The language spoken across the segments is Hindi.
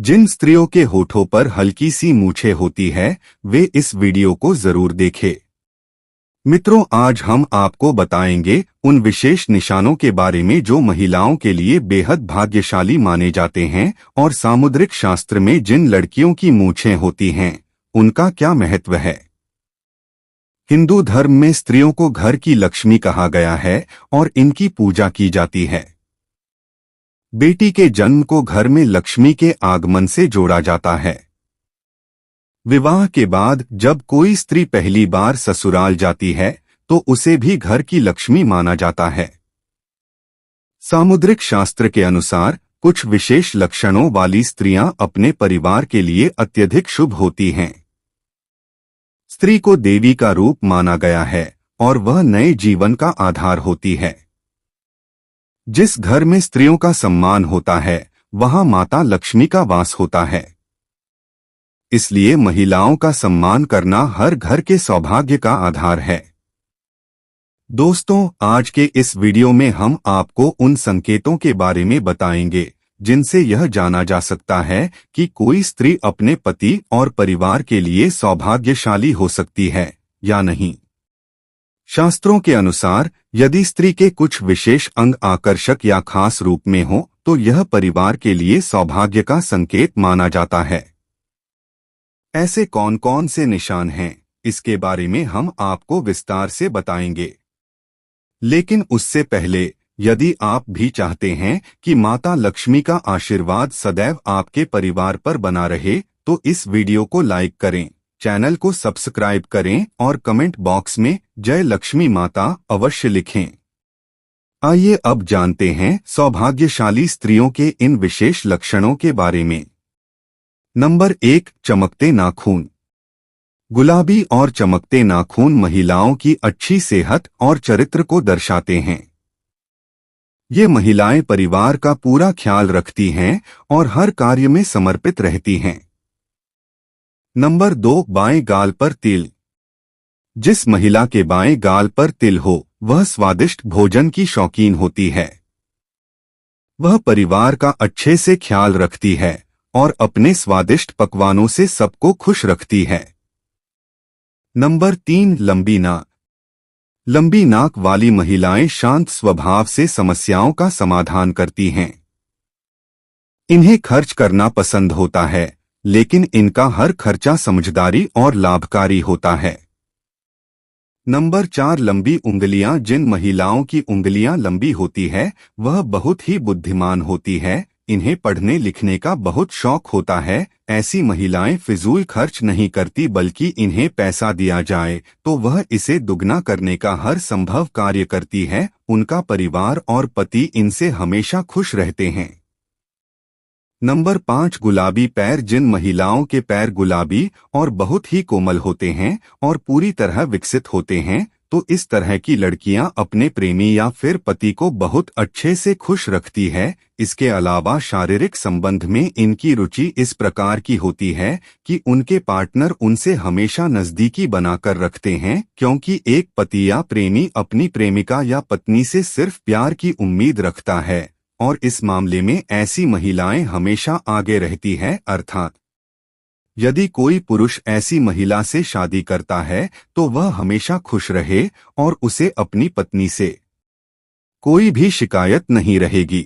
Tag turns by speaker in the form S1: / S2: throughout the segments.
S1: जिन स्त्रियों के होठों पर हल्की सी मूछें होती है वे इस वीडियो को जरूर देखें। मित्रों, आज हम आपको बताएंगे उन विशेष निशानों के बारे में जो महिलाओं के लिए बेहद भाग्यशाली माने जाते हैं और सामुद्रिक शास्त्र में जिन लड़कियों की मूछें होती हैं उनका क्या महत्व है। हिंदू धर्म में स्त्रियों को घर की लक्ष्मी कहा गया है और इनकी पूजा की जाती है। बेटी के जन्म को घर में लक्ष्मी के आगमन से जोड़ा जाता है। विवाह के बाद जब कोई स्त्री पहली बार ससुराल जाती है तो उसे भी घर की लक्ष्मी माना जाता है। सामुद्रिक शास्त्र के अनुसार कुछ विशेष लक्षणों वाली स्त्रियां अपने परिवार के लिए अत्यधिक शुभ होती हैं। स्त्री को देवी का रूप माना गया है और वह नए जीवन का आधार होती है। जिस घर में स्त्रियों का सम्मान होता है वहां माता लक्ष्मी का वास होता है। इसलिए महिलाओं का सम्मान करना हर घर के सौभाग्य का आधार है। दोस्तों, आज के इस वीडियो में हम आपको उन संकेतों के बारे में बताएंगे जिनसे यह जाना जा सकता है कि कोई स्त्री अपने पति और परिवार के लिए सौभाग्यशाली हो सकती है या नहीं। शास्त्रों के अनुसार यदि स्त्री के कुछ विशेष अंग आकर्षक या खास रूप में हो तो यह परिवार के लिए सौभाग्य का संकेत माना जाता है। ऐसे कौन कौन से निशान हैं, इसके बारे में हम आपको विस्तार से बताएंगे। लेकिन उससे पहले यदि आप भी चाहते हैं कि माता लक्ष्मी का आशीर्वाद सदैव आपके परिवार पर बना रहे तो इस वीडियो को लाइक करें, चैनल को सब्सक्राइब करें और कमेंट बॉक्स में जय लक्ष्मी माता अवश्य लिखें। आइए अब जानते हैं सौभाग्यशाली स्त्रियों के इन विशेष लक्षणों के बारे में। नंबर 1, चमकते नाखून। गुलाबी और चमकते नाखून महिलाओं की अच्छी सेहत और चरित्र को दर्शाते हैं। ये महिलाएं परिवार का पूरा ख्याल रखती हैं और हर कार्य में समर्पित रहती हैं। नंबर 2, बाएं गाल पर तिल। जिस महिला के बाएं गाल पर तिल हो वह स्वादिष्ट भोजन की शौकीन होती है। वह परिवार का अच्छे से ख्याल रखती है और अपने स्वादिष्ट पकवानों से सबको खुश रखती है। नंबर 3, लंबी नाक। लंबी नाक वाली महिलाएं शांत स्वभाव से समस्याओं का समाधान करती हैं। इन्हें खर्च करना पसंद होता है, लेकिन इनका हर खर्चा समझदारी और लाभकारी होता है। नंबर 4, लंबी उंगलियां। जिन महिलाओं की उंगलियां लंबी होती है वह बहुत ही बुद्धिमान होती है। इन्हें पढ़ने लिखने का बहुत शौक होता है। ऐसी महिलाएं फिजूल खर्च नहीं करती बल्कि इन्हें पैसा दिया जाए तो वह इसे दुगना करने का हर संभव कार्य करती है। उनका परिवार और पति इनसे हमेशा खुश रहते हैं। नंबर 5, गुलाबी पैर। जिन महिलाओं के पैर गुलाबी और बहुत ही कोमल होते हैं और पूरी तरह विकसित होते हैं तो इस तरह की लड़कियां अपने प्रेमी या फिर पति को बहुत अच्छे से खुश रखती है। इसके अलावा शारीरिक संबंध में इनकी रुचि इस प्रकार की होती है कि उनके पार्टनर उनसे हमेशा नजदीकी बनाकर रखते हैं, क्योंकि एक पति या प्रेमी अपनी प्रेमिका या पत्नी से सिर्फ प्यार की उम्मीद रखता है और इस मामले में ऐसी महिलाएं हमेशा आगे रहती है। अर्थात यदि कोई पुरुष ऐसी महिला से शादी करता है तो वह हमेशा खुश रहे और उसे अपनी पत्नी से कोई भी शिकायत नहीं रहेगी।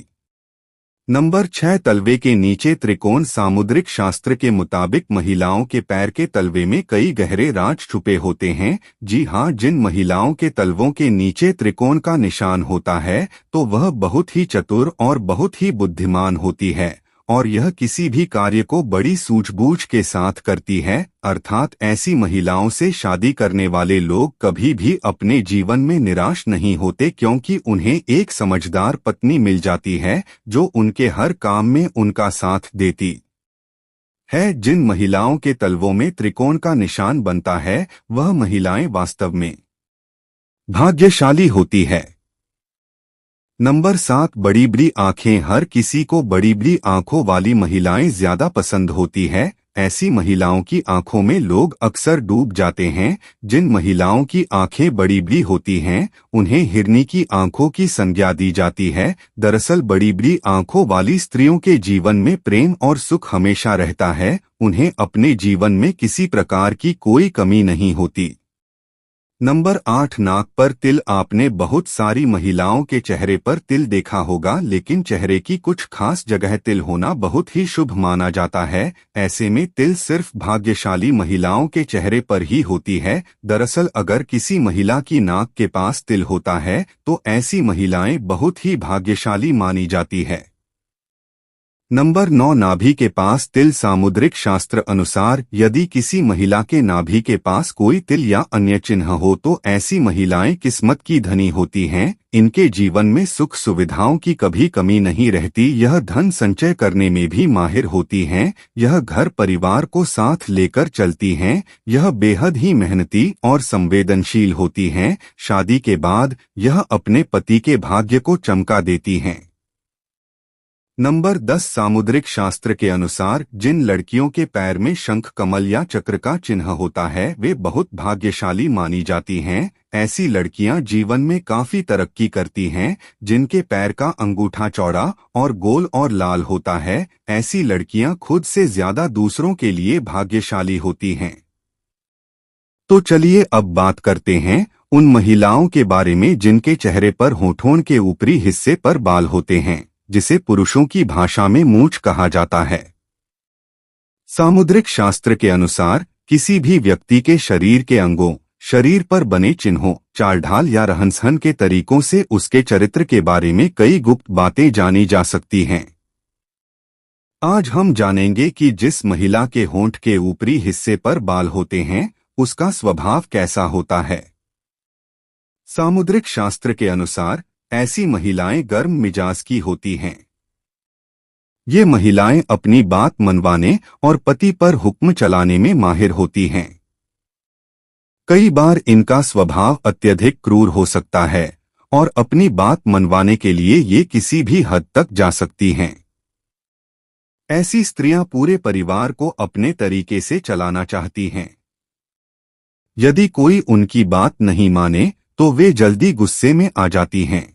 S1: नंबर 6, तलवे के नीचे त्रिकोण। सामुद्रिक शास्त्र के मुताबिक महिलाओं के पैर के तलवे में कई गहरे राज छुपे होते हैं। जी हाँ, जिन महिलाओं के तलवों के नीचे त्रिकोण का निशान होता है तो वह बहुत ही चतुर और बहुत ही बुद्धिमान होती है और यह किसी भी कार्य को बड़ी सूझबूझ के साथ करती है। अर्थात ऐसी महिलाओं से शादी करने वाले लोग कभी भी अपने जीवन में निराश नहीं होते, क्योंकि उन्हें एक समझदार पत्नी मिल जाती है जो उनके हर काम में उनका साथ देती है। जिन महिलाओं के तलवों में त्रिकोण का निशान बनता है वह महिलाएं वास्तव में भाग्यशाली होती है। नंबर 7, बड़ी बड़ी आंखें। हर किसी को बड़ी बड़ी आंखों वाली महिलाएं ज्यादा पसंद होती है। ऐसी महिलाओं की आंखों में लोग अक्सर डूब जाते हैं। जिन महिलाओं की आंखें बड़ी बड़ी होती हैं, उन्हें हिरनी की आंखों की संज्ञा दी जाती है। दरअसल बड़ी बड़ी आंखों वाली स्त्रियों के जीवन में प्रेम और सुख हमेशा रहता है। उन्हें अपने जीवन में किसी प्रकार की कोई कमी नहीं होती। नंबर 8, नाक पर तिल। आपने बहुत सारी महिलाओं के चेहरे पर तिल देखा होगा, लेकिन चेहरे की कुछ खास जगह तिल होना बहुत ही शुभ माना जाता है। ऐसे में तिल सिर्फ भाग्यशाली महिलाओं के चेहरे पर ही होती है। दरअसल अगर किसी महिला की नाक के पास तिल होता है तो ऐसी महिलाएं बहुत ही भाग्यशाली मानी जाती है। नंबर 9, नाभि के पास तिल। सामुद्रिक शास्त्र अनुसार यदि किसी महिला के नाभि के पास कोई तिल या अन्य चिन्ह हो तो ऐसी महिलाएं किस्मत की धनी होती हैं। इनके जीवन में सुख सुविधाओं की कभी कमी नहीं रहती। यह धन संचय करने में भी माहिर होती हैं। यह घर परिवार को साथ लेकर चलती हैं। यह बेहद ही मेहनती और संवेदनशील होती हैं। शादी के बाद यह अपने पति के भाग्य को चमका देती हैं। नंबर 10, सामुद्रिक शास्त्र के अनुसार जिन लड़कियों के पैर में शंख कमल या चक्र का चिन्ह होता है वे बहुत भाग्यशाली मानी जाती हैं। ऐसी लड़कियां जीवन में काफी तरक्की करती हैं। जिनके पैर का अंगूठा चौड़ा और गोल और लाल होता है, ऐसी लड़कियां खुद से ज्यादा दूसरों के लिए भाग्यशाली होती हैं। तो चलिए अब बात करते हैं उन महिलाओं के बारे में जिनके चेहरे पर होठों के ऊपरी हिस्से पर बाल होते हैं, जिसे पुरुषों की भाषा में मूंछ कहा जाता है। सामुद्रिक शास्त्र के अनुसार किसी भी व्यक्ति के शरीर के अंगों, शरीर पर बने चिन्हों, चाल ढाल या रहन सहन के तरीकों से उसके चरित्र के बारे में कई गुप्त बातें जानी जा सकती हैं। आज हम जानेंगे कि जिस महिला के होंठ के ऊपरी हिस्से पर बाल होते हैं उसका स्वभाव कैसा होता है। सामुद्रिक शास्त्र के अनुसार ऐसी महिलाएं गर्म मिजाज की होती हैं। ये महिलाएं अपनी बात मनवाने और पति पर हुक्म चलाने में माहिर होती हैं। कई बार इनका स्वभाव अत्यधिक क्रूर हो सकता है और अपनी बात मनवाने के लिए ये किसी भी हद तक जा सकती हैं। ऐसी स्त्रियां पूरे परिवार को अपने तरीके से चलाना चाहती हैं। यदि कोई उनकी बात नहीं माने तो वे जल्दी गुस्से में आ जाती हैं।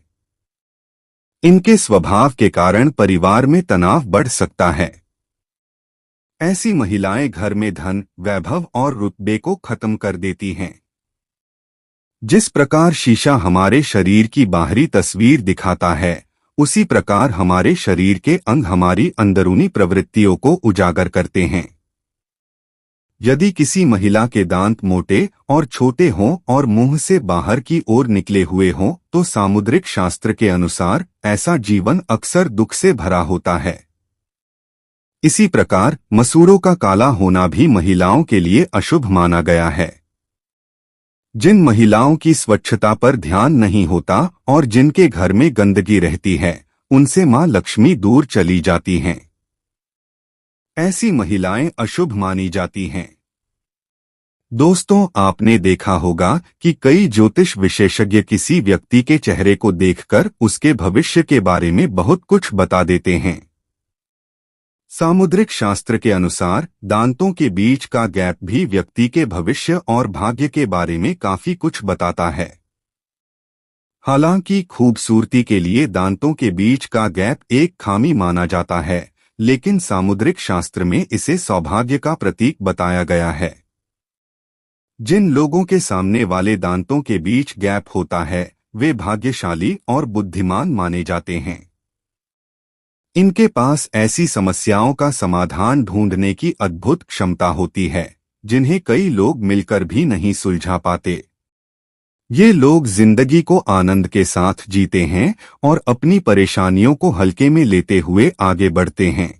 S1: इनके स्वभाव के कारण परिवार में तनाव बढ़ सकता है। ऐसी महिलाएं घर में धन, वैभव और रुतबे को खत्म कर देती हैं। जिस प्रकार शीशा हमारे शरीर की बाहरी तस्वीर दिखाता है, उसी प्रकार हमारे शरीर के अंग हमारी अंदरूनी प्रवृत्तियों को उजागर करते हैं। यदि किसी महिला के दांत मोटे और छोटे हों और मुंह से बाहर की ओर निकले हुए हों तो सामुद्रिक शास्त्र के अनुसार ऐसा जीवन अक्सर दुख से भरा होता है। इसी प्रकार मसूड़ों का काला होना भी महिलाओं के लिए अशुभ माना गया है। जिन महिलाओं की स्वच्छता पर ध्यान नहीं होता और जिनके घर में गंदगी रहती है, उनसे मां लक्ष्मी दूर चली जाती हैं। ऐसी महिलाएं अशुभ मानी जाती हैं। दोस्तों, आपने देखा होगा कि कई ज्योतिष विशेषज्ञ किसी व्यक्ति के चेहरे को देखकर उसके भविष्य के बारे में बहुत कुछ बता देते हैं। सामुद्रिक शास्त्र के अनुसार दांतों के बीच का गैप भी व्यक्ति के भविष्य और भाग्य के बारे में काफी कुछ बताता है। हालांकि खूबसूरती के लिए दांतों के बीच का गैप एक खामी माना जाता है, लेकिन सामुद्रिक शास्त्र में इसे सौभाग्य का प्रतीक बताया गया है। जिन लोगों के सामने वाले दांतों के बीच गैप होता है वे भाग्यशाली और बुद्धिमान माने जाते हैं। इनके पास ऐसी समस्याओं का समाधान ढूंढने की अद्भुत क्षमता होती है जिन्हें कई लोग मिलकर भी नहीं सुलझा पाते। ये लोग जिंदगी को आनंद के साथ जीते हैं और अपनी परेशानियों को हल्के में लेते हुए आगे बढ़ते हैं।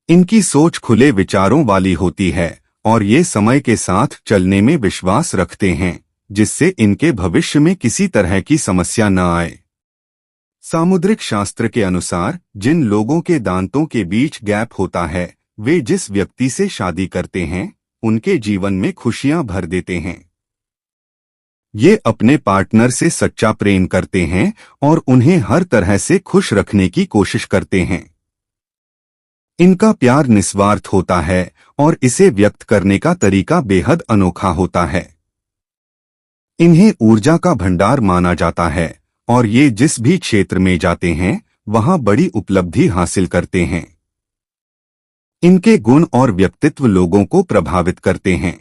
S1: इनकी सोच खुले विचारों वाली होती है और ये समय के साथ चलने में विश्वास रखते हैं, जिससे इनके भविष्य में किसी तरह की समस्या न आए। सामुद्रिक शास्त्र के अनुसार जिन लोगों के दांतों के बीच गैप होता है वे जिस व्यक्ति से शादी करते हैं उनके जीवन में खुशियां भर देते हैं। ये अपने पार्टनर से सच्चा प्रेम करते हैं और उन्हें हर तरह से खुश रखने की कोशिश करते हैं। इनका प्यार निस्वार्थ होता है और इसे व्यक्त करने का तरीका बेहद अनोखा होता है। इन्हें ऊर्जा का भंडार माना जाता है और ये जिस भी क्षेत्र में जाते हैं वहां बड़ी उपलब्धि हासिल करते हैं। इनके गुण और व्यक्तित्व लोगों को प्रभावित करते हैं।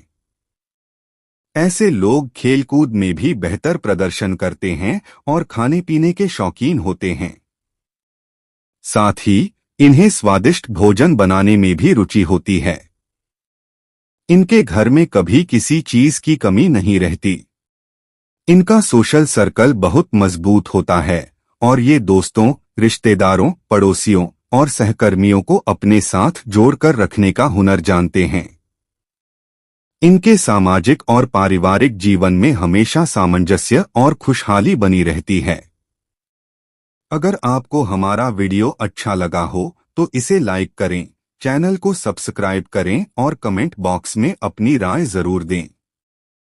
S1: ऐसे लोग खेलकूद में भी बेहतर प्रदर्शन करते हैं और खाने पीने के शौकीन होते हैं। साथ ही इन्हें स्वादिष्ट भोजन बनाने में भी रुचि होती है। इनके घर में कभी किसी चीज की कमी नहीं रहती। इनका सोशल सर्कल बहुत मजबूत होता है और ये दोस्तों, रिश्तेदारों, पड़ोसियों और सहकर्मियों को अपने साथ जोड़कर रखने का हुनर जानते हैं। इनके सामाजिक और पारिवारिक जीवन में हमेशा सामंजस्य और खुशहाली बनी रहती है। अगर आपको हमारा वीडियो अच्छा लगा हो तो इसे लाइक करें, चैनल को सब्सक्राइब करें और कमेंट बॉक्स में अपनी राय जरूर दें।